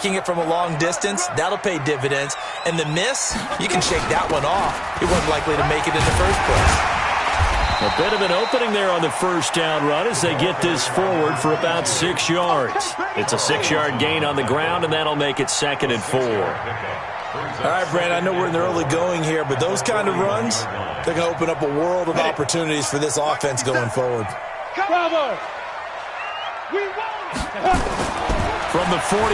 It from a long distance, that'll pay dividends. And the miss, you can shake that one off. He wasn't likely to make it in the first place. A bit of an opening there on the first down run as they get this forward for about 6 yards. It's a 6-yard gain on the ground, and that'll make it 2nd and 4. All right, Brand, I know we're in the early going here, but those kind of runs, they're going to open up a world of opportunities for this offense going forward. Bravo! We won! From the 41,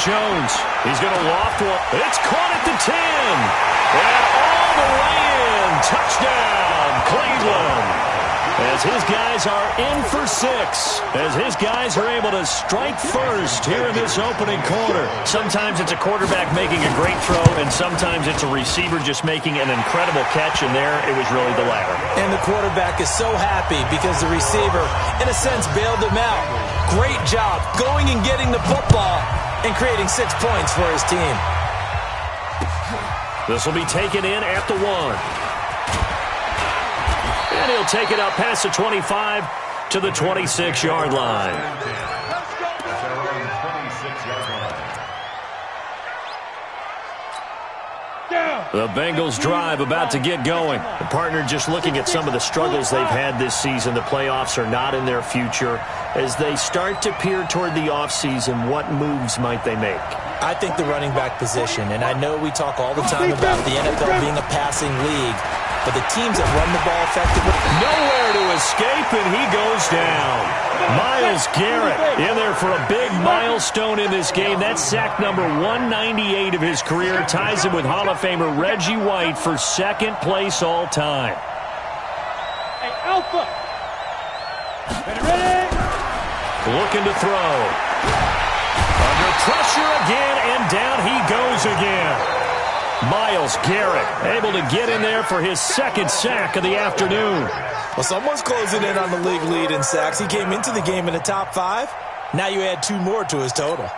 Jones. He's going to loft one. It's caught at the 10. And all the way in. Touchdown, Cleveland. As his guys are in for 6. As his guys are able to strike first here in this opening quarter. Sometimes it's a quarterback making a great throw, and sometimes it's a receiver just making an incredible catch, and there it was really the latter. And the quarterback is so happy because the receiver, in a sense, bailed him out. Great job going and getting the football and creating 6 points for his team. This will be taken in at the 1. And he'll take it out past the 25 to the 26-yard line. The Bengals drive about to get going. The partner, just looking at some of the struggles they've had this season, the playoffs are not in their future. As they start to peer toward the offseason, what moves might they make? I think the running back position, and I know we talk all the time about the NFL being a passing league, but the teams that run the ball effectively. Nowhere to escape, and he goes down. Myles Garrett in there for a big milestone in this game. That's sack number 198 of his career. Ties him with Hall of Famer Reggie White for 2nd place all time. Hey, Alpha. Ready? Looking to throw. Under pressure again, and down he goes again. Myles Garrett able to get in there for his 2nd sack of the afternoon. Well, someone's closing in on the league lead in sacks. He came into the game in the top 5. Now you add 2 more to his total.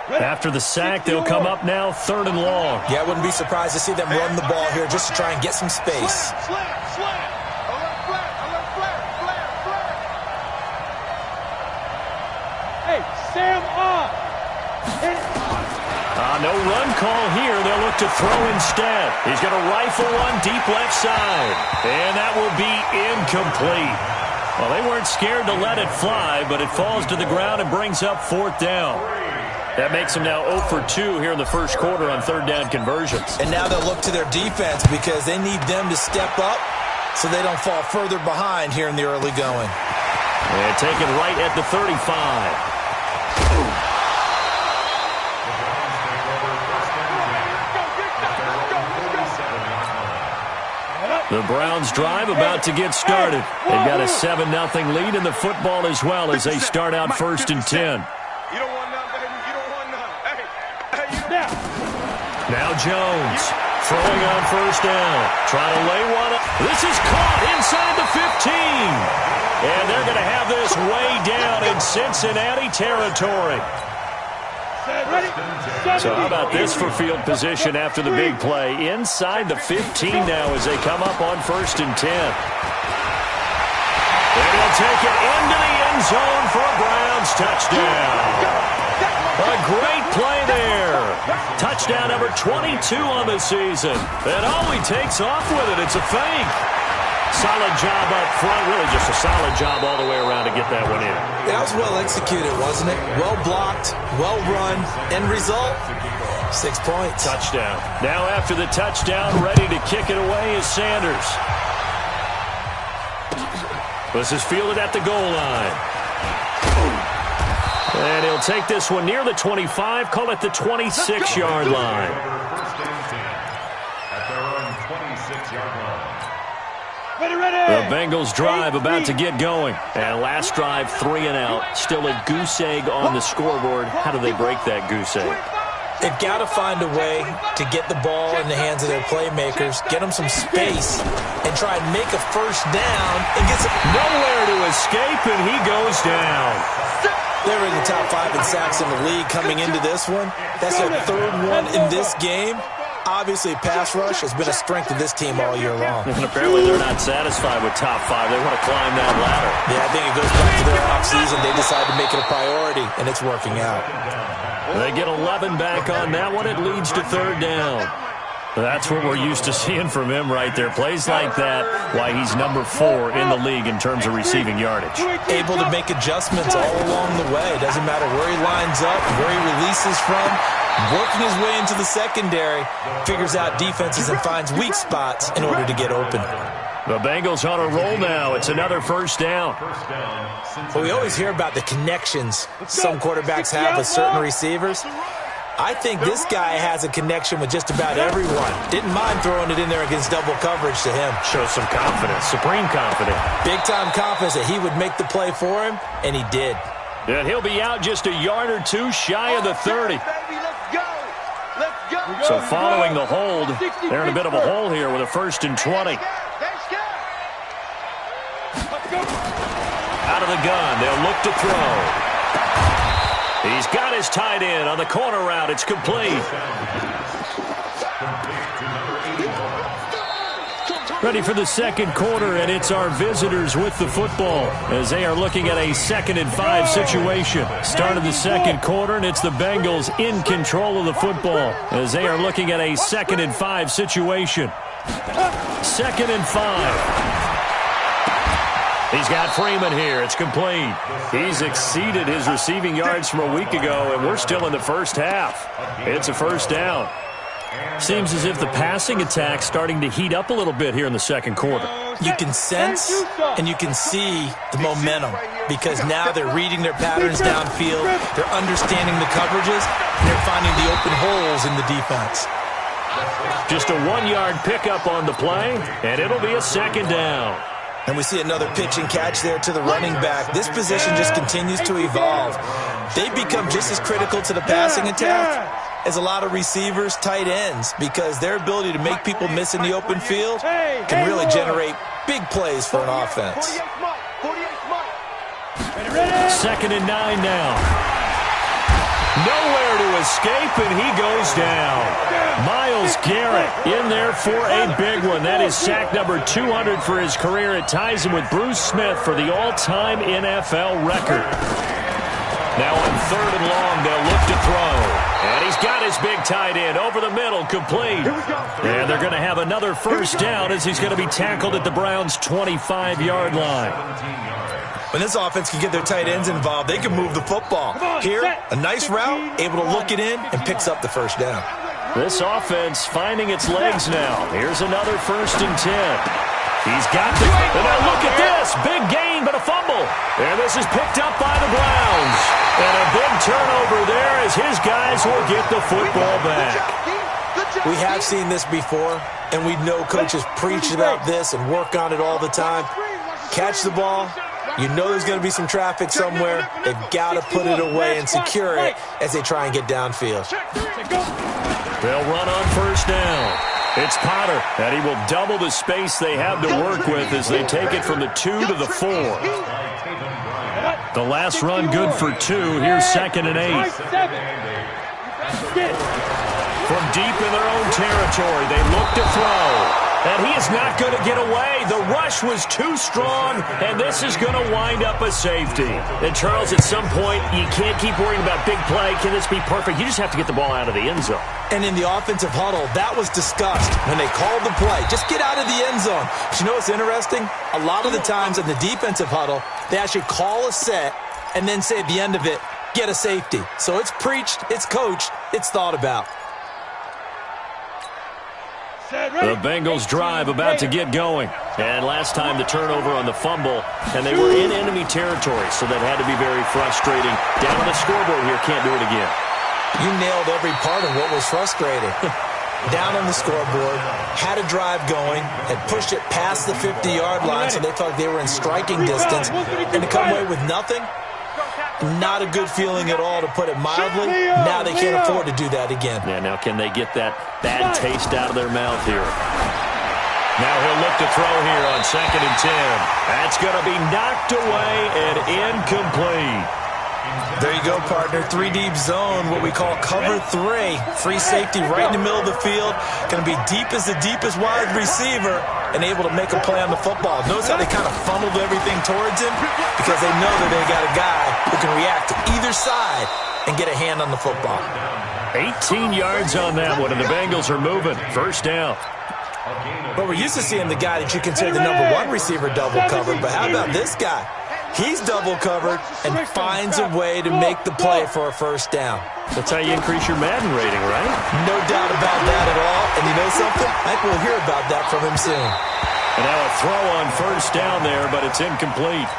After the sack, they'll come up now 3rd and long. Yeah, I wouldn't be surprised to see them run the ball here just to try and get some space. Hey, Sam off. No run call here. They'll look to throw instead. He's going to rifle one deep left side. And that will be incomplete. Well, they weren't scared to let it fly, but it falls to the ground and brings up 4th down. That makes them now 0 for 2 here in the first quarter on 3rd down conversions. And now they'll look to their defense because they need them to step up so they don't fall further behind here in the early going. And taken right at the 35. The Browns drive about to get started. They've got a 7-0 lead in the football as well as they start out 1st and 10. You don't want none, baby. You don't want none. Hey, now Jones throwing on 1st down. Trying to lay one up. This is caught inside the 15. And they're going to have this way down in Cincinnati territory. So how about this for field position after the big play? Inside the 15 now as they come up on 1st and 10. And he'll take it into the end zone for a Browns touchdown. A great play there. Touchdown number 22 on the season. And all he takes off with it, it's a fake. Solid job up front, really just a solid job all the way around to get that one in. That was well executed, wasn't it? Well blocked, well run, end result, 6 points. Touchdown. Now after the touchdown, ready to kick it away is Sanders. This is fielded at the goal line. And he'll take this one near the 25, call it the 26-yard line. At their own 26-yard line. The Bengals drive about to get going. And last drive, 3 and out. Still a goose egg on the scoreboard. How do they break that goose egg? They've got to find a way to get the ball in the hands of their playmakers, get them some space, and try and make a 1st down. And get some nowhere to escape, and he goes down. They were in the top 5 in sacks in the league coming into this one. That's their 3rd one in this game. Obviously, pass rush has been a strength of this team all year long. And apparently they're not satisfied with top 5. They want to climb that ladder. Yeah, I think it goes back to their offseason. They decided to make it a priority, and it's working out. They get 11 back on that one. It leads to third down. That's what we're used to seeing from him right there. Plays like that, why he's number 4 in the league in terms of receiving yardage. Able to make adjustments all along the way. Doesn't matter where he lines up, where he releases from. Working his way into the secondary, figures out defenses and finds weak spots in order to get open. The Bengals on a roll now. It's another first down. Well, we always hear about the connections some quarterbacks have with certain receivers. I think this guy has a connection with just about everyone. Didn't mind throwing it in there against double coverage to him. Shows some confidence, supreme confidence. Big-time confidence that he would make the play for him, and he did. And he'll be out just a yard or two shy of the 30. So following the hold, they're in a bit of a hole here with a 1st and 20. Out of the gun, they'll look to throw. He's got his tight end on the corner route. It's complete. Ready for the second quarter, and it's our visitors with the football as they are looking at a 2nd and 5 situation. Start of the second quarter, and it's the Bengals in control of the football as they are looking at a 2nd and 5 situation. 2nd and 5. He's got Freeman here. It's complete. He's exceeded his receiving yards from a week ago, and we're still in the first half. It's a first down. Seems as if the passing attack's starting to heat up a little bit here in the second quarter. You can sense and you can see the momentum because now they're reading their patterns downfield, they're understanding the coverages, and they're finding the open holes in the defense. Just a 1-yard pickup on the play, and it'll be a second down. And we see another pitch and catch there to the running back. This position just continues to evolve. They've become just as critical to the passing attack as a lot of receivers, tight ends, because their ability to make people miss in the open field can really generate big plays for an offense. 2nd and 9 now. Nowhere to escape, and he goes down. Myles Garrett in there for a big one. That is sack number 200 for his career. It ties him with Bruce Smith for the all-time NFL record. Now on 3rd and long, they'll look to throw. And he's got his big tight end over the middle, complete. And they're going to have another first down as he's going to be tackled at the Browns' 25-yard line. When this offense can get their tight ends involved, they can move the football. Here, a nice route, able to look it in, and picks up the first down. This offense finding its legs now. Here's another 1st and 10. He's got the... And now look at this. Big gain, but a fumble. And this is picked up by the Browns. And a big turnover there as his guys will get the football back. We have seen this before, and we know coaches preach about this and work on it all the time. Catch the ball. You know there's going to be some traffic somewhere. They've got to put it away and secure it as they try and get downfield. They'll run on 1st down. It's Potter, and he will double the space they have to work with as they take it from the 2 to the 4. The last run good for 2. Here's 2nd and 8. From deep in their own territory, they look to throw. And he is not going to get away. The rush was too strong, and this is going to wind up a safety. And, Charles, at some point, you can't keep worrying about big play. Can this be perfect? You just have to get the ball out of the end zone. And in the offensive huddle, that was discussed when they called the play. Just get out of the end zone. But you know what's interesting? A lot of the times in the defensive huddle, they actually call a set and then say at the end of it, get a safety. So it's preached, it's coached, it's thought about. The Bengals drive about to get going. And last time the turnover on the fumble, and they were in enemy territory, so that had to be very frustrating. Down on the scoreboard here, can't do it again. You nailed every part of what was frustrating. Down on the scoreboard, had a drive going, had pushed it past the 50-yard line, so they thought they were in striking distance, and to come away with nothing, not a good feeling at all, to put it mildly. Now they can't afford to do that again. Yeah, now can they get that bad taste out of their mouth here? Now he'll look to throw here on 2nd and 10. That's going to be knocked away and incomplete. There you go, partner. 3-deep zone, what we call cover 3. Free safety right in the middle of the field. Going to be deep as the deepest wide receiver and able to make a play on the football. Notice how they kind of funneled everything towards him because they know that they got a guy who can react to either side and get a hand on the football. 18 yards on that one, and the Bengals are moving. First down. But we're used to seeing the guy that you consider the number one receiver double covered, but how about this guy? He's double covered and finds a way to make the play for a first down. That's how you increase your Madden rating, right? No doubt about that at all. And you know something? I think we'll hear about that from him soon. And now a throw on first down there, but it's incomplete.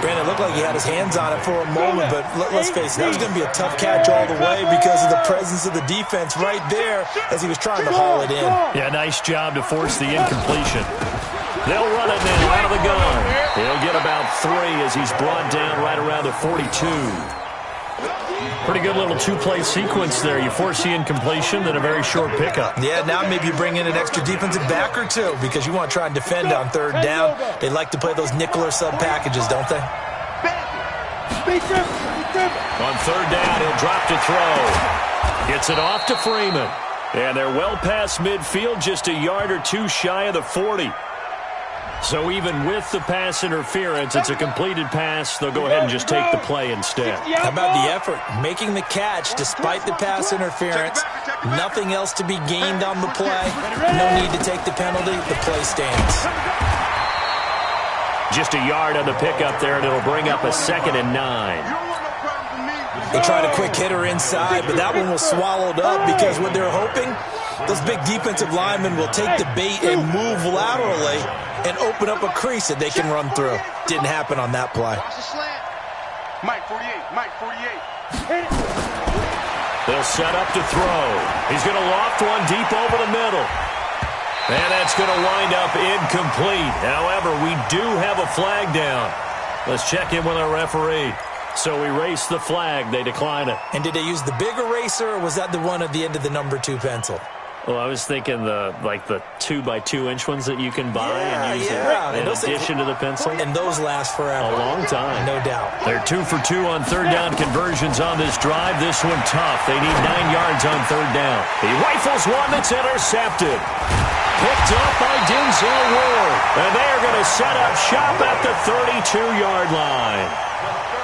Brandon, it looked like he had his hands on it for a moment, but let's face it, that was going to be a tough catch all the way because of the presence of the defense right there as he was trying to haul it in. Yeah, nice job to force the incompletion. They'll run it now out of the gun. He'll get about 3 as he's brought down right around the 42. Pretty good little two-play sequence there. You force the incompletion, then a very short pickup. Yeah, now maybe you bring in an extra defensive back or two because you want to try and defend on third down. They like to play those nickel or sub packages, don't they? On third down, he'll drop to throw. Gets it off to Freeman. And they're well past midfield, just a yard or two shy of the 40. So even with the pass interference, it's a completed pass. They'll go ahead and just take the play instead. How about the effort? Making the catch despite the pass interference. Nothing else to be gained on the play. No need to take the penalty. The play stands. Just a yard on the pickup there, and it'll bring up a 2nd and 9. They tried a quick hitter inside, but that one was swallowed up because what they're hoping, those big defensive linemen will take the bait and move laterally and open up a crease that they can run through. Didn't happen on that play. Mike 48, Mike 48. They'll set up to throw. He's going to loft one deep over the middle. And that's going to wind up incomplete. However, we do have a flag down. Let's check in with our referee. So we race the flag. They decline it. And did they use the big eraser, or was that the one at the end of the number 2 pencil? Well, I was thinking the 2x2-inch ones that you can buy and use in addition to the pencil. And those last forever. A long time. No doubt. They're 2 for 2 on third down conversions on this drive. This one tough. They need 9 yards on third down. He rifles one that's intercepted. Picked up by Denzel Ward. And they are going to set up shop at the 32-yard line.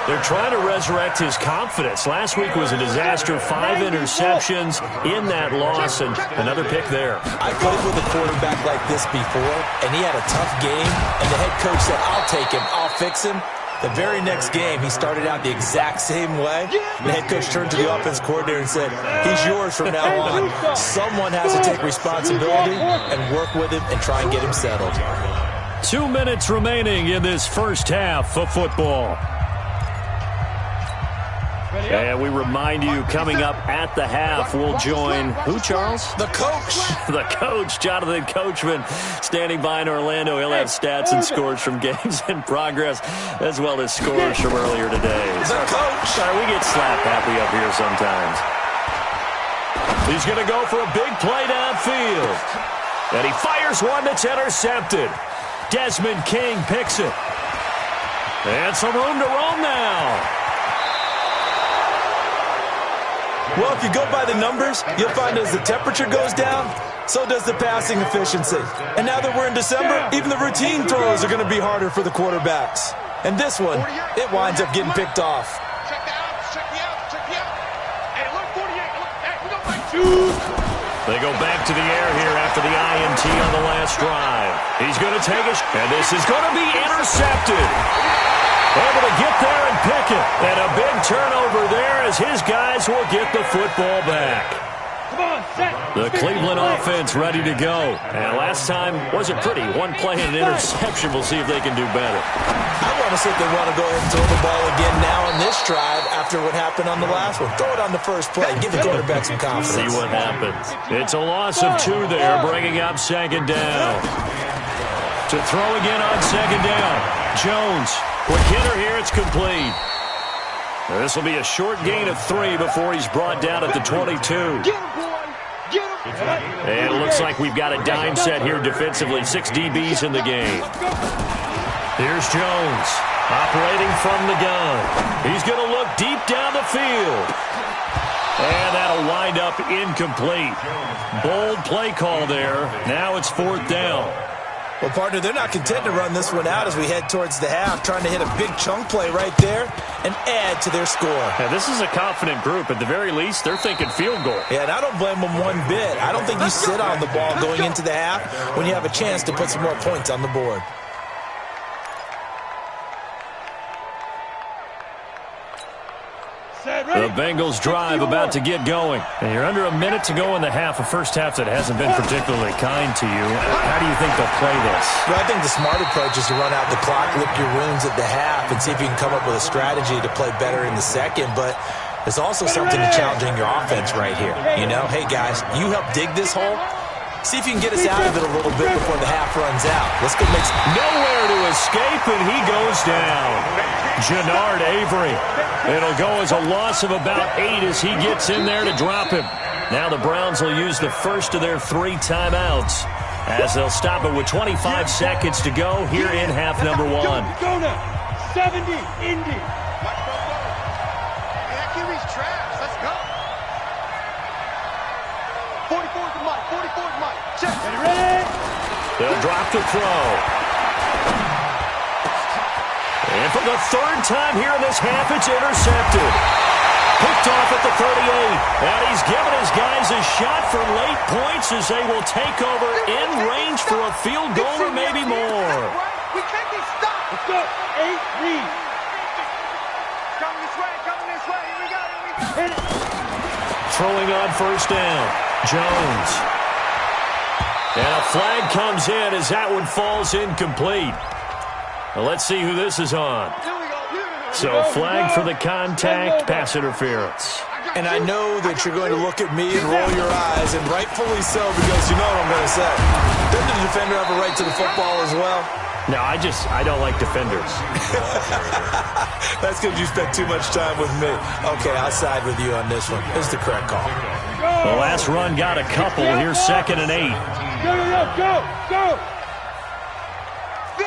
They're trying to resurrect his confidence. Last week was a disaster. 5 interceptions in that loss, and another pick there. I played with a quarterback like this before, and he had a tough game, and the head coach said, I'll take him, I'll fix him. The very next game, he started out the exact same way. The head coach turned to the offense coordinator and said, he's yours from now on. Someone has to take responsibility and work with him and try and get him settled. 2 minutes remaining in this first half of football. And we remind you, coming up at the half, we'll join who, Charles? The coach. The coach, Jonathan Coachman, standing by in Orlando. He'll have stats and scores from games in progress, as well as scores from earlier today. The coach. Sorry, we get slap happy up here sometimes. He's going to go for a big play downfield. And he fires one that's intercepted. Desmond King picks it. And some room to roam now. Well, if you go by the numbers, you'll find as the temperature goes down, so does the passing efficiency. And now that we're in December, even the routine throws are going to be harder for the quarterbacks. And this one, it winds up getting picked off. Check the out. Hey, look, 48. Look, hey, we got like 2. They go back to the air here after the INT on the last drive. He's going to take it, and this is going to be intercepted. Able to get there and pick it. And a big turnover there as his guys will get the football back. The Cleveland offense ready to go. And last time wasn't pretty. One play and an interception. We'll see if they can do better. I want to see if they want to go ahead and throw the ball again now on this drive after what happened on the last one. Throw it on the first play. Give the quarterback some confidence. See what happens. It's a loss of 2 there, bringing up 2nd down. To throw again on 2nd down. Jones. Quick hitter here, it's complete. This will be a short gain of 3 before he's brought down at the 22. And it looks like we've got a dime set here defensively. 6 DBs in the game. Here's Jones, operating from the gun. He's going to look deep down the field. And that'll wind up incomplete. Bold play call there. Now it's 4th down. Well, partner, they're not content to run this one out as we head towards the half, trying to hit a big chunk play right there and add to their score. Yeah, this is a confident group. At the very least, they're thinking field goal. Yeah, and I don't blame them one bit. I don't think you sit on the ball going into the half when you have a chance to put some more points on the board. The Bengals drive about to get going. And you're under a minute to go in the half, a first half that hasn't been particularly kind to you. How do you think they'll play this? Well, I think the smart approach is to run out the clock, lick your wounds at the half, and see if you can come up with a strategy to play better in the second. But there's also something to challenging your offense right here. You know, hey, guys, you help dig this hole. See if you can get us out of it a little bit before the half runs out. Let's go make nowhere to escape, and he goes down. Jannard Avery. It'll go as a loss of about 8 as he gets in there to drop him. Now the Browns will use the first of their 3 timeouts as they'll stop it with 25 seconds to go here in half number 1. Go now. 70, Indy. Kiwi's trash. Let's go. 44's the mic. 44's mic. Check. Ready? They'll drop the throw. And for the 3rd time here in this half, it's intercepted. Picked off at the 38. And he's given his guys a shot for late points as they will take over in range for a field goal or maybe more. We can't be stopped. Let's go. 8 lead. Coming this way. Coming this way. Here we go. Hit it. Throwing on first down. Jones. And a flag comes in as that one falls incomplete. Well, let's see who this is on. So flag for the contact, pass interference. And I know that you're going to look at me and roll your eyes, and rightfully so, because you know what I'm going to say. Doesn't the defender have a right to the football as well? No, I don't like defenders. That's because you spent too much time with me. Okay, I'll side with you on this one. This is the correct call. The last run got a couple. Here's 2nd and 8.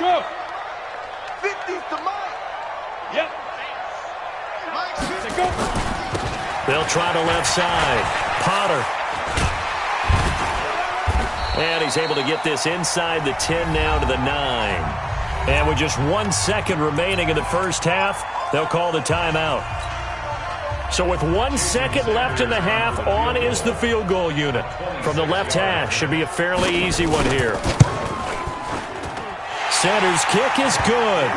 Go. 50's the mic. Yep. Mike, go. They'll try to left side. Potter. And he's able to get this inside the 10 now to the 9. And with just 1 second remaining in the first half, they'll call the timeout. So with 1 second left in the half, on is the field goal unit. From the left hash, should be a fairly easy one here. Center's kick is good.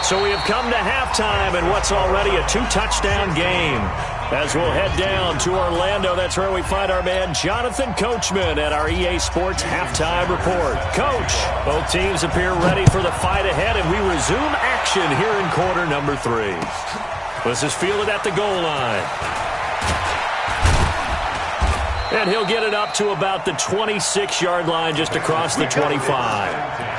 So we have come to halftime in what's already a 2-touchdown game. As we'll head down to Orlando, that's where we find our man Jonathan Coachman at our EA Sports Halftime Report. Coach, both teams appear ready for the fight ahead, and we resume action here in quarter number 3. This is fielded at the goal line. And he'll get it up to about the 26-yard line just across the 25.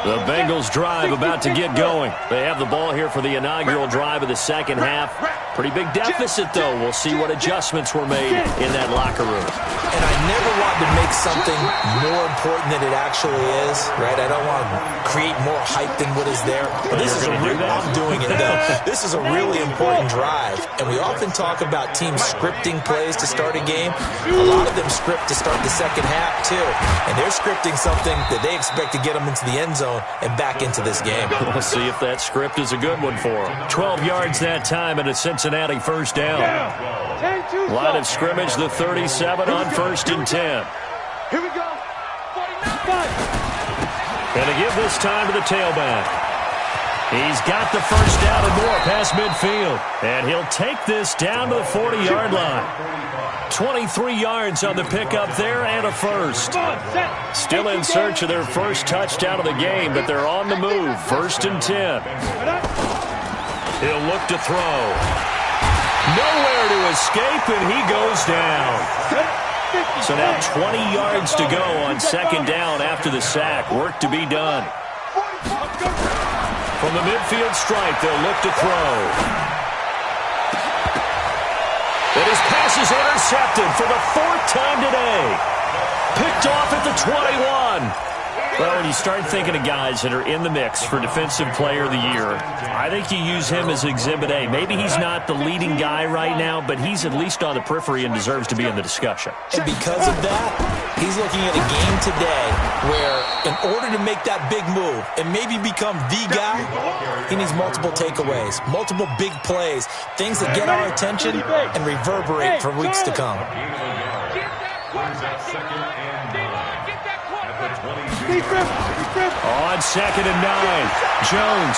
The Bengals drive about to get going. They have the ball here for the inaugural drive of the second half. Pretty big deficit, though. We'll see what adjustments were made in that locker room. And I never want to make something more important than it actually is, right? I don't want to create more hype than what is there. But this is I'm doing it, though. This is a really important drive. And we often talk about teams scripting plays to start a game. A lot of them script to start the second half, too. And they're scripting something that they expect to get them into the end zone and back into this game. We'll see if that script is a good one for them. 12 yards that time and a Cincinnati first down. Line of scrimmage, the 37 on 1st and 10. Here we go. 49. And to give this time to the tailback. He's got the first down and more past midfield. And he'll take this down to the 40-yard line. 23 yards on the pickup there and a first. Still in search of their first touchdown of the game, but they're on the move. 1st and 10. He'll look to throw. Nowhere to escape, and he goes down. So now 20 yards to go on 2nd down after the sack. Work to be done. From the midfield stripe, they'll look to throw. And his pass is intercepted for the 4th time today. Picked off at the 21. Well, when you start thinking of guys that are in the mix for Defensive Player of the Year, I think you use him as Exhibit A. Maybe he's not the leading guy right now, but he's at least on the periphery and deserves to be in the discussion. And because of that, he's looking at a game today where in order to make that big move and maybe become the guy, he needs multiple takeaways, multiple big plays, things that get our attention and reverberate for weeks to come. On 2nd and 9, Jones.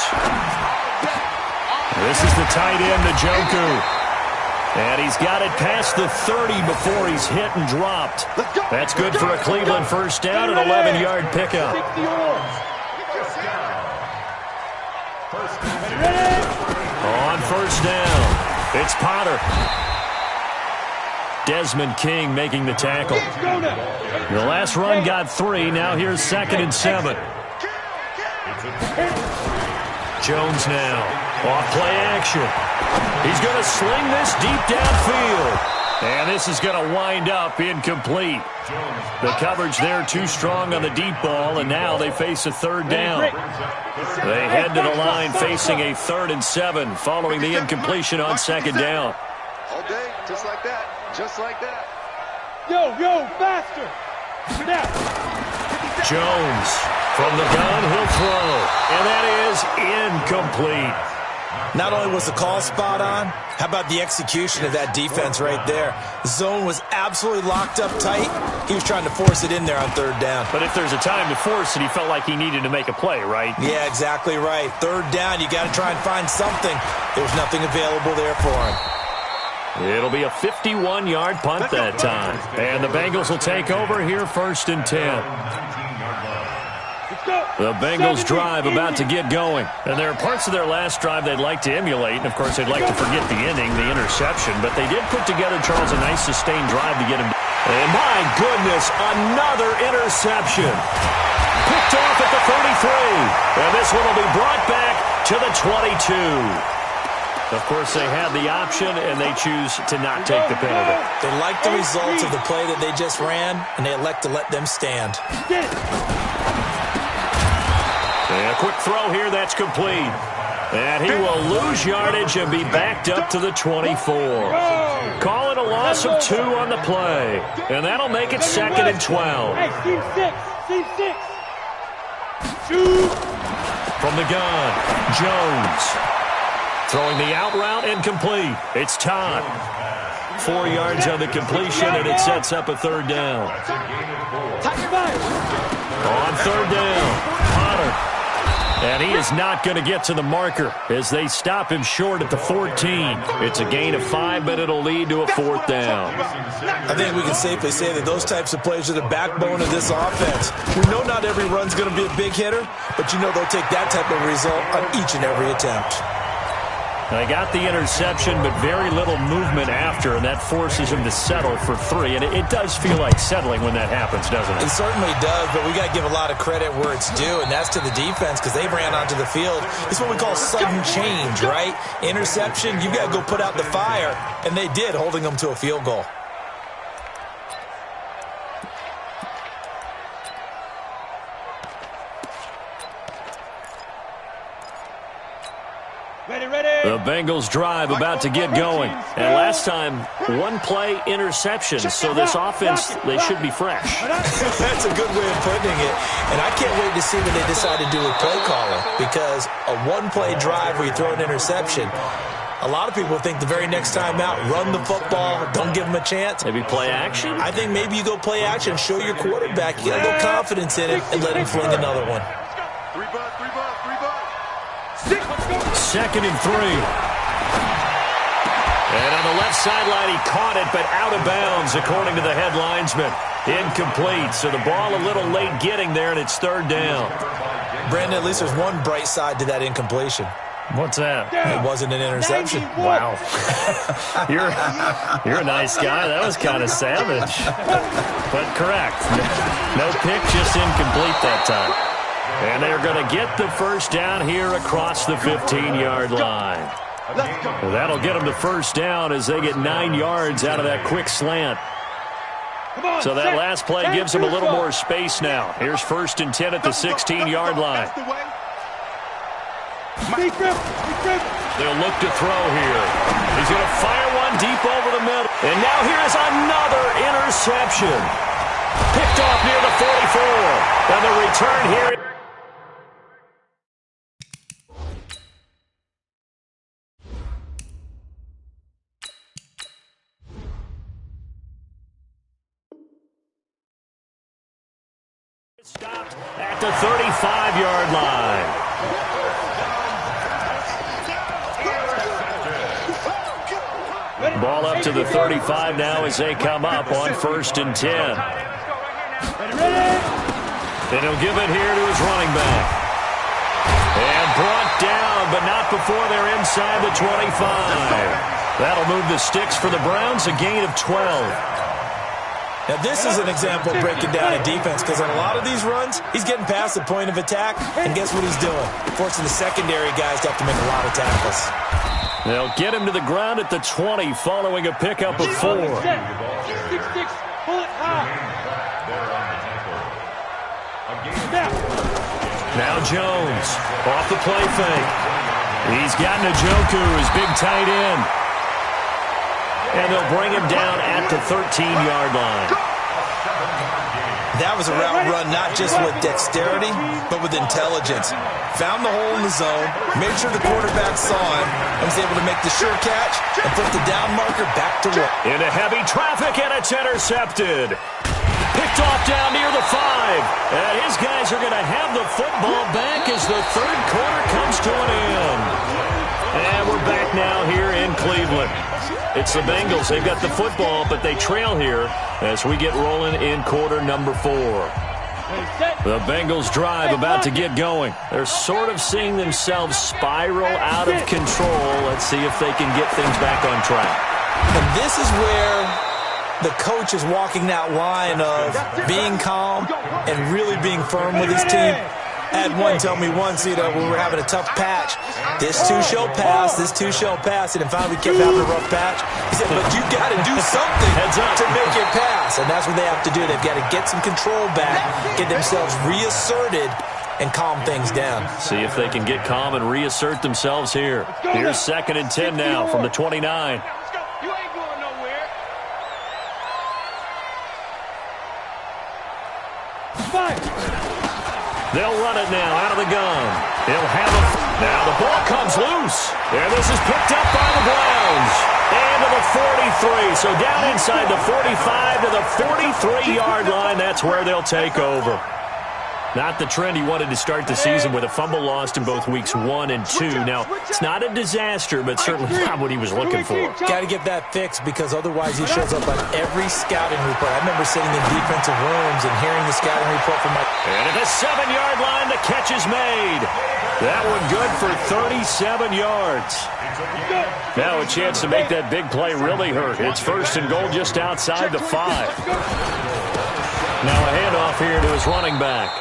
This is the tight end, Njoku. And he's got it past the 30 before he's hit and dropped. That's good for a Cleveland first down and 11-yard pickup. On first down, it's Potter. Desmond King making the tackle. The last run got 3. Now here's 2nd and 7. Jones now. Off play action. He's going to sling this deep downfield. And this is going to wind up incomplete. The coverage there too strong on the deep ball, and now they face a 3rd down. They head to the line facing a 3rd and 7 following the incompletion on 2nd down. All day, just like that. Just like that. Yo, faster. Now. Jones from the gun, he'll throw. And that is incomplete. Not only was the call spot on, how about the execution of that defense right there? Zone was absolutely locked up tight. He was trying to force it in there on 3rd down. But if there's a time to force it, he felt like he needed to make a play, right? Yeah, exactly right. 3rd down, you got to try and find something. There was nothing available there for him. It'll be a 51-yard punt that time. And the Bengals will take over here 1st and 10. The Bengals drive about to get going. And there are parts of their last drive they'd like to emulate. And, of course, they'd like to forget the ending, the interception. But they did put together, Charles, a nice sustained drive to get him. And, my goodness, another interception. Picked off at the 33. And this one will be brought back to the 22. Of course, they had the option, and they choose to not take the penalty. They like the results of the play that they just ran, and they elect to let them stand. And a quick throw here, that's complete. And he will lose yardage and be backed up to the 24. Call it a loss of 2 on the play. And that'll make it 2nd and 12. Hey, team 6. 2. From the gun, Jones. Throwing the out route, incomplete. It's Todd. 4 yards on the completion, and it sets up a 3rd down. On 3rd down, Potter. And he is not going to get to the marker as they stop him short at the 14. It's a gain of 5, but it'll lead to a 4th down. I think we can safely say that those types of plays are the backbone of this offense. We know not every run's going to be a big hitter, but you know they'll take that type of result on each and every attempt. They got the interception, but very little movement after, and that forces him to settle for 3. And it does feel like settling when that happens, doesn't it? It certainly does, but we got to give a lot of credit where it's due, and that's to the defense because they ran onto the field. It's what we call sudden change, right? Interception, you got to go put out the fire, and they did, holding them to a field goal. The Bengals drive about to get going. And last time, 1 play interception. So this offense, they should be fresh. That's a good way of putting it. And I can't wait to see what they decide to do with play calling. Because a 1-play drive where you throw an interception, a lot of people think the very next time out, run the football, don't give them a chance. Maybe play action? I think maybe you go play action, show your quarterback, you get a little confidence in it, and let him fling another one. 3 bucks. 2nd and 3. And on the left sideline, he caught it, but out of bounds, according to the head linesman. Incomplete, so the ball a little late getting there, and it's 3rd down. Brandon, at least there's one bright side to that incompletion. What's that? It wasn't an interception. Wow. You're a nice guy. That was kind of savage. But correct. No pick, just incomplete that time. And they're going to get the first down here across the 15-yard line. That'll get them the first down as they get 9 yards out of that quick slant. So that last play gives them a little more space now. Here's 1st and 10 at the 16-yard line. They'll look to throw here. He's going to fire one deep over the middle. And now here is another interception. Picked off near the 44. And the return here. Stopped at the 35-yard line. Ball up to the 35 now as they come up on 1st and 10. And he'll give it here to his running back. And brought down, but not before they're inside the 25. That'll move the sticks for the Browns, a gain of 12. Now, this is an example of breaking down a defense, because on a lot of these runs, he's getting past the point of attack, and guess what he's doing? Forcing the secondary guys to have to make a lot of tackles. They'll get him to the ground at the 20 following a pickup of 4. 6-6, pull it high. Now Jones off the play fake. He's got Njoku, his big tight end. And they'll bring him down at the 13-yard line. That was a route run not just with dexterity, but with intelligence. Found the hole in the zone, made sure the quarterback saw him, and was able to make the sure catch and put the down marker back to work. Into heavy traffic, and it's intercepted. Picked off down near the 5. And his guys are going to have the football back as the 3rd quarter comes to an end. And we're back now here in Cleveland. It's the Bengals. They've got the football, but they trail here as we get rolling in quarter number 4. The Bengals drive about to get going. They're sort of seeing themselves spiral out of control. Let's see if they can get things back on track. And this is where the coach is walking that line of being calm and really being firm with his team. I had one tell me once, when we were having a tough patch, this too shall pass, this too shall pass, and finally we kept having a rough patch. He said, but you got to do something to make it pass, and that's what they have to do. They've got to get some control back, get themselves reasserted, and calm things down. See if they can get calm and reassert themselves here. Here's 2nd and 10 now from the 29. You ain't going nowhere. They'll run it now out of the gun. He'll have it. Now the ball comes loose. And this is picked up by the Browns. And to the 43. So down inside the 45 to the 43-yard line. That's where they'll take over. Not the trend he wanted to start the season with a fumble lost in both weeks 1 and 2. Now, it's not a disaster, but certainly not what he was looking for. Got to get that fixed, because otherwise he shows up on every scouting report. I remember sitting in defensive rooms and hearing the scouting report from my... And at the 7-yard line, the catch is made. That one good for 37 yards. Now a chance to make that big play really hurt. It's 1st and goal just outside the 5. Now a handoff here to his running back.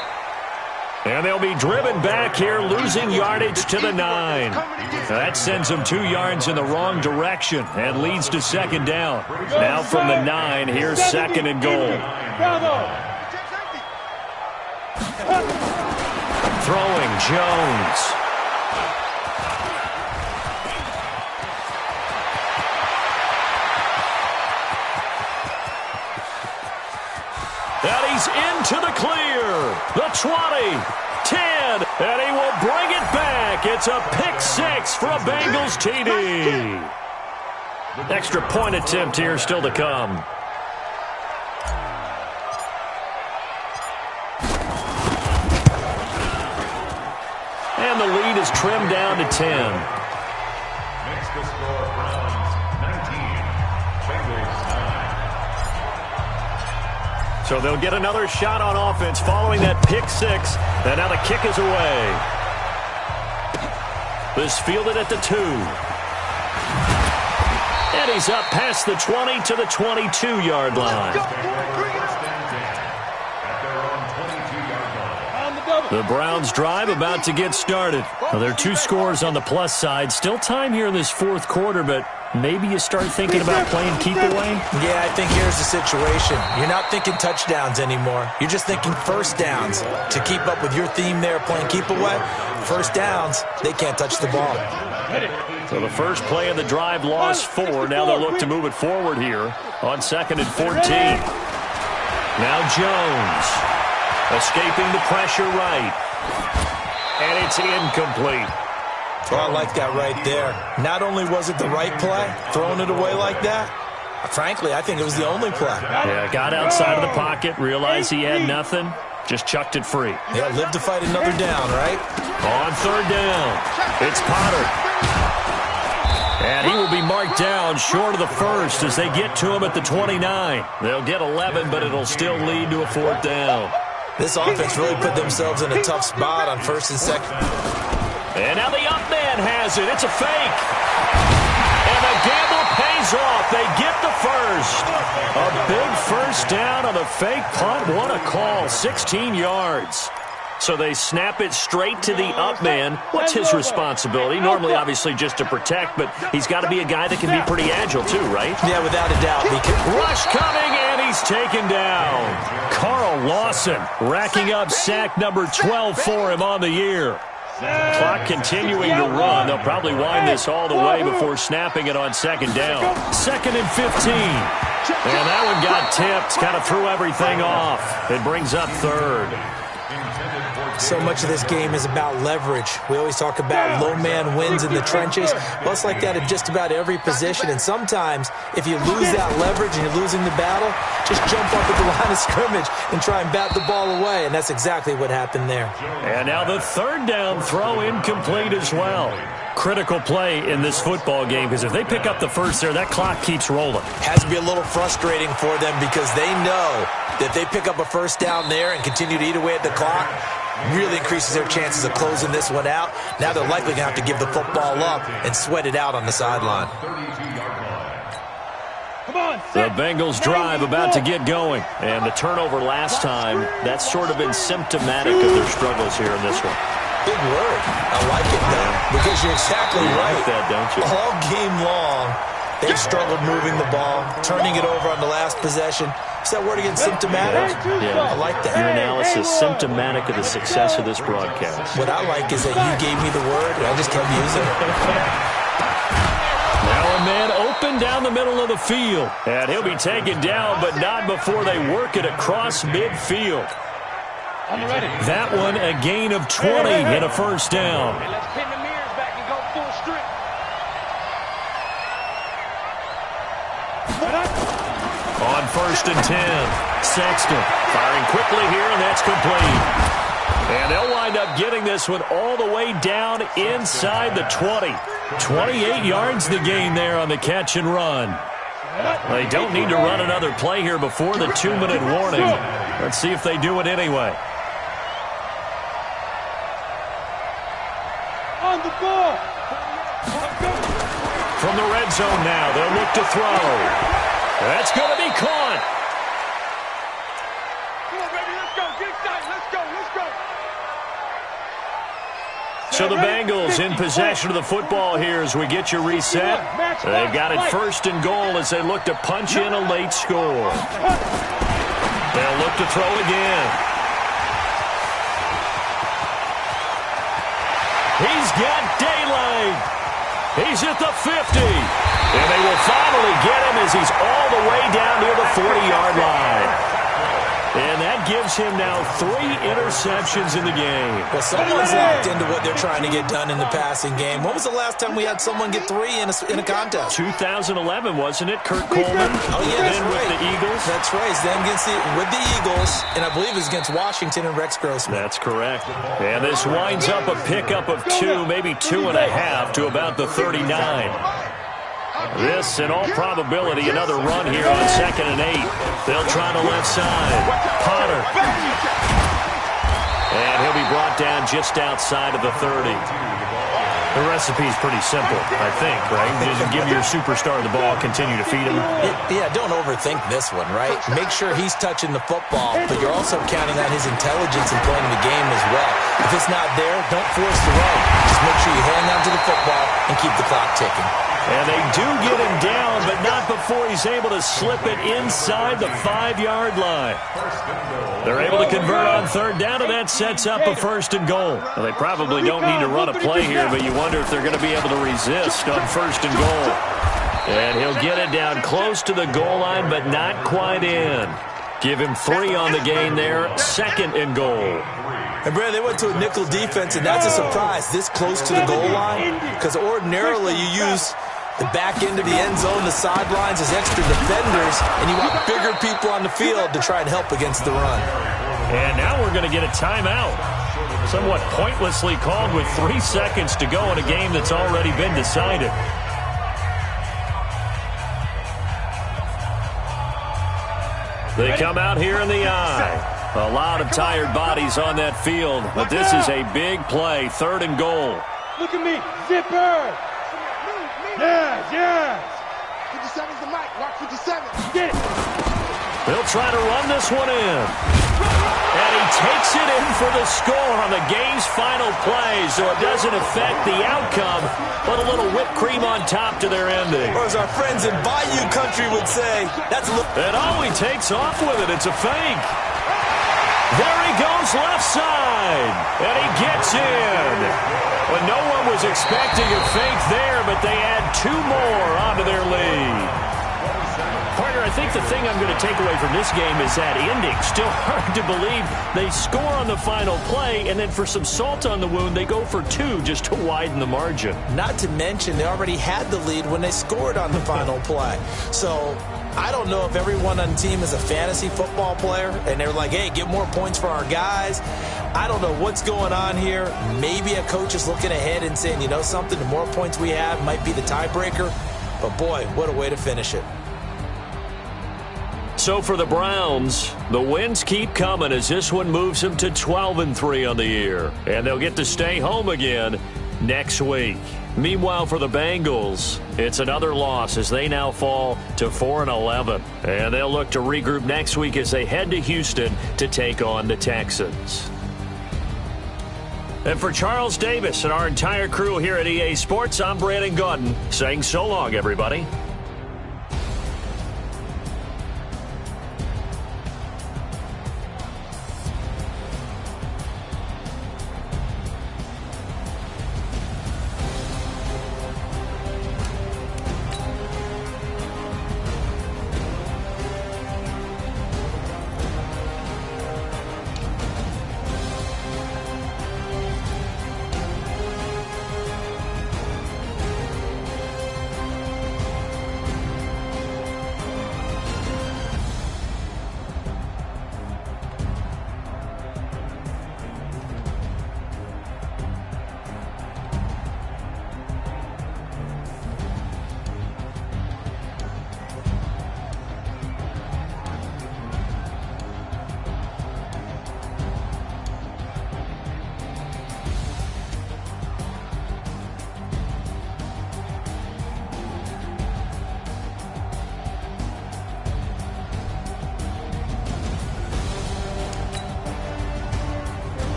And they'll be driven back here, losing yardage to the 9. That sends them 2 yards in the wrong direction and leads to 2nd down. Now from the 9, here's 2nd and goal. Throwing Jones. And he's into the clear. The 20, 10, and he will bring it back. It's a pick 6 for a Bengals TD. Extra point attempt here still to come. And the lead is trimmed down to 10. Makes the score Browns 19, Bengals 9. So they'll get another shot on offense following that pick 6. And now the kick is away. This fielded at the 2. And he's up past the 20 to the 22-yard line. The Browns drive about to get started. Well, there are 2 scores on the plus side. Still time here in this 4th quarter, but maybe you start thinking about playing keep away? Yeah, I think here's the situation. You're not thinking touchdowns anymore. You're just thinking first downs. To keep up with your theme there playing keep away, first downs, they can't touch the ball. So the first play of the drive lost 4. Now they'll look to move it forward here on 2nd and 14. Now Jones escaping the pressure right. And it's incomplete. Well, I like that right there. Not only was it the right play, throwing it away like that, frankly, I think it was the only play. Yeah, got outside of the pocket, realized he had nothing, just chucked it free. Yeah, live to fight another down, right? On 3rd down, it's Potter. And he will be marked down short of the first as they get to him at the 29. They'll get 11, but it'll still lead to a 4th down. This offense really put themselves in a tough spot on 1st and 2nd. And now the up man has it. It's a fake. And the gamble pays off. They get the first. A big first down on a fake punt. What a call. 16 yards. So they snap it straight to the up man. What's his responsibility? Normally, obviously, just to protect, but he's got to be a guy that can be pretty agile too, right? Yeah, without a doubt. Rush coming, and he's taken down. Carl Lawson racking up sack number 12 for him on the year. Clock continuing to run. They'll probably wind this all the way before snapping it on 2nd down. 2nd and 15. And that one got tipped. Kind of threw everything off. It brings up 3rd. So much of this game is about leverage. We always talk about low man wins in the trenches. Well, it's like that in just about every position. And sometimes, if you lose that leverage and you're losing the battle, just jump up at the line of scrimmage and try and bat the ball away. And that's exactly what happened there. And now the 3rd down throw incomplete as well. Critical play in this football game because if they pick up the first there, that clock keeps rolling. Has to be a little frustrating for them because they know that if they pick up a first down there and continue to eat away at the clock, really increases their chances of closing this one out. Now they're likely going to have to give the football up and sweat it out on the sideline. The Bengals drive about to get going. And the turnover last time, that's sort of been symptomatic of their struggles here in this one. Big word. I like it, though, because you're exactly right. Like that, don't you? All game long, they've struggled moving the ball, turning it over on the last possession. Is that word again, symptomatic? Yeah. I like that. Your analysis, symptomatic of the success of this broadcast. What I like is that you gave me the word, and I just kept using it. Now a man open down the middle of the field. And he'll be taken down, but not before they work it across midfield. That one, a gain of 20 and a first down. Let's pin the mirrors back and go full strip. On 1st and 10, Sexton firing quickly here, and that's complete. And they'll wind up getting this one all the way down inside the 20. 28 yards the gain there on the catch and run. They don't need to run another play here before the 2-minute warning. Let's see if they do it anyway. On the ball. From the red zone now, they'll look to throw. That's going to be caught. Come on, baby, let's go. Get excited. Let's go. Let's go. So the Bengals in possession of the football here as we get you reset. They've got it 1st and goal as they look to punch in a late score. They'll look to throw again. He's got daylight. He's at the 50. And they will finally get him as he's all the way down near the 40-yard line. And that gives him now 3 interceptions in the game. Well, someone's locked into what they're trying to get done in the passing game. When was the last time we had someone get 3 in a contest? 2011, wasn't it? Kurt Coleman. Oh, yeah, that's then right. with the Eagles. That's right. Then with the Eagles, and I believe it was against Washington and Rex Grossman. That's correct. And this winds up a pickup of 2, maybe 2.5 to about the 39. This, in all probability, another run here on 2nd and 8. They'll try the left side. Potter. And he'll be brought down just outside of the 30. The recipe's pretty simple, I think, right? Just give your superstar the ball, continue to feed him. Yeah, don't overthink this one, right? Make sure he's touching the football, but you're also counting on his intelligence in playing the game as well. If it's not there, don't force the run. Just make sure you hang on to the football and keep the clock ticking. And they do get him down, but not before he's able to slip it inside the 5-yard line. They're able to convert on third down, and that sets up a 1st and goal. Well, they probably don't need to run a play here, but you wonder if they're going to be able to resist on 1st and goal. And he'll get it down close to the goal line, but not quite in. Give him 3 on the gain there, 2nd and goal. And, Brad, they went to a nickel defense, and that's a surprise this close to the goal line, because ordinarily you use the back end of the end zone, the sidelines as extra defenders, and you want bigger people on the field to try and help against the run. And now we're going to get a timeout. Somewhat pointlessly called with 3 seconds to go in a game that's already been decided. They come out here in the eye. A lot of tired bodies on that field, but this is a big play, 3rd and goal. Look at me, zipper. Yes. 57's the mic. Watch 57. Get it. They'll try to run this one in. And he takes it in for the score on the game's final play, so it doesn't affect the outcome, but a little whipped cream on top to their ending. Or as our friends in Bayou Country would say, that's a little... And oh, he takes off with it. It's a fake. There he goes left side, and he gets in. Well, no one was expecting a fake there, but they add 2 more onto their lead. Partner, I think the thing I'm going to take away from this game is that ending. Still hard to believe they score on the final play, and then for some salt on the wound, they go for 2 just to widen the margin. Not to mention, they already had the lead when they scored on the final play. So I don't know if everyone on the team is a fantasy football player, and they're like, hey, get more points for our guys. I don't know what's going on here. Maybe a coach is looking ahead and saying, you know something, the more points we have might be the tiebreaker. But, boy, what a way to finish it. So for the Browns, the wins keep coming as this one moves them to 12-3 on the year. And they'll get to stay home again next week. Meanwhile, for the Bengals, it's another loss as they now fall to 4-11. And they'll look to regroup next week as they head to Houston to take on the Texans. And for Charles Davis and our entire crew here at EA Sports, I'm Brandon Gaudin saying so long, everybody.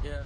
Yeah.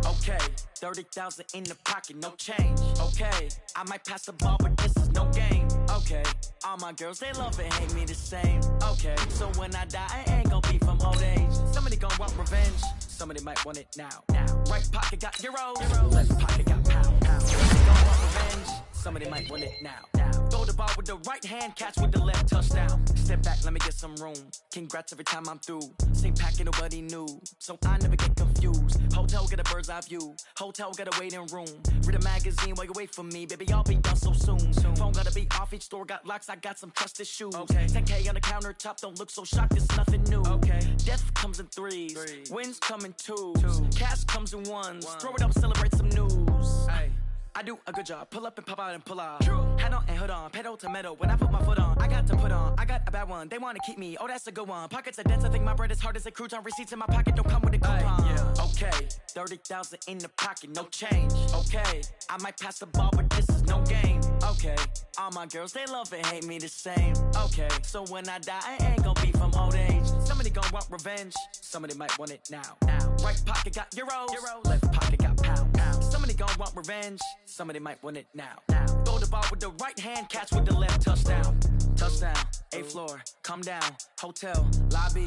Okay. 30,000 in the pocket, no change. Okay. I might pass the ball, but this is no game. Okay. All my girls, they love and hate me the same. Okay. So when I die, I ain't gonna be from old age. Somebody gonna want revenge. Somebody might want it now. Right pocket got euros. Left pocket got pounds. Somebody gonna want revenge. Somebody might want it now. Throw the ball with the right hand, catch with the left, touchdown. Step back, let me get some room. Congrats every time I'm through. Same packet, nobody knew, so I never get confused. Hotel, get a bird's eye view. Hotel, get a waiting room. Read a magazine while you wait for me. Baby, I'll be done so soon. Phone gotta be off, each store got locks. I got some trusted shoes. Okay. 10K on the countertop, don't look so shocked, it's nothing new. Okay. Death comes in threes. Wins come in twos. Cash comes in ones. Throw it up, celebrate some news. Ay. I do a good job. Pull up and pop out and pull out. Head on and hood on, pedal to metal. When I put my foot on, I got to put on. I got a bad one. They want to keep me. Oh, that's a good one. Pockets are dense. I think my bread is hard as a crouton. Receipts in my pocket don't come with a coupon. Yeah. Okay, 30,000 in the pocket, no change. Okay, I might pass the ball, but this is no game. Okay, all my girls they love and hate me the same. Okay, so when I die, I ain't gonna be from old age. Somebody gon' want revenge. Somebody might want it now. Right pocket got euros. Left pocket got pound. Somebody gon' want revenge. Somebody might want it now. Throw the ball with the right hand, catch with the left. Touchdown. Touchdown. 8th floor. Come down. Hotel. Lobby.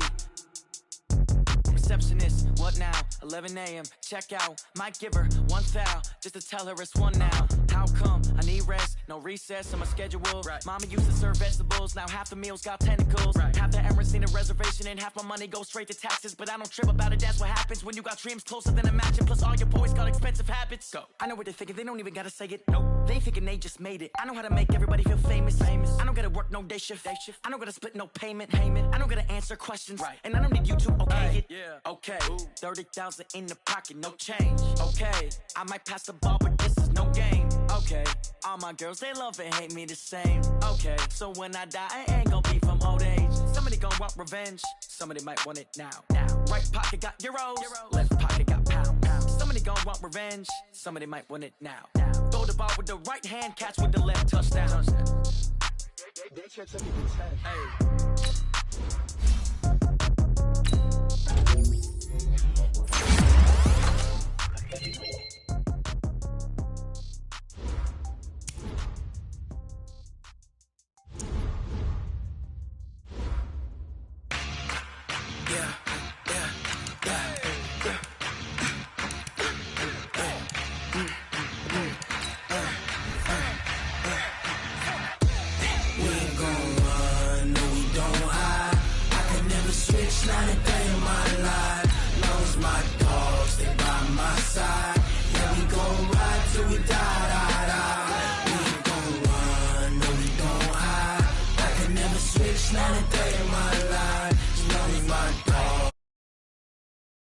Receptionist, what now? 11 a.m. Check out. Might give her one foul just to tell her it's one now. How come? I need rest, no recess on my schedule. Right. Mama used to serve vegetables, now half the meals got tentacles. Right. Half the Emirates need a reservation and half my money goes straight to taxes. But I don't trip about it, that's what happens when you got dreams closer than a match. And plus all your boys got expensive habits. Go. I know what they're thinking, they don't even gotta say it. Nope. They thinking they just made it. I know how to make everybody feel famous. I don't gotta work no day shift. I don't gotta split no payment. I don't gotta answer questions. Right. And I don't need you to okay it. Yeah. Okay, 30,000 in the pocket, no change. Okay, I might pass the ball, but this is no game. Okay, all my girls, they love and hate me the same. Okay, so when I die, I ain't gonna be from old age. Somebody gon' want revenge, somebody might want it now. Right pocket got euros, left pocket got pound. Somebody gon' want revenge, somebody might want it now. Throw the ball with the right hand, catch with the left. Touchdown. They should took it to 10. Hey. Yeah.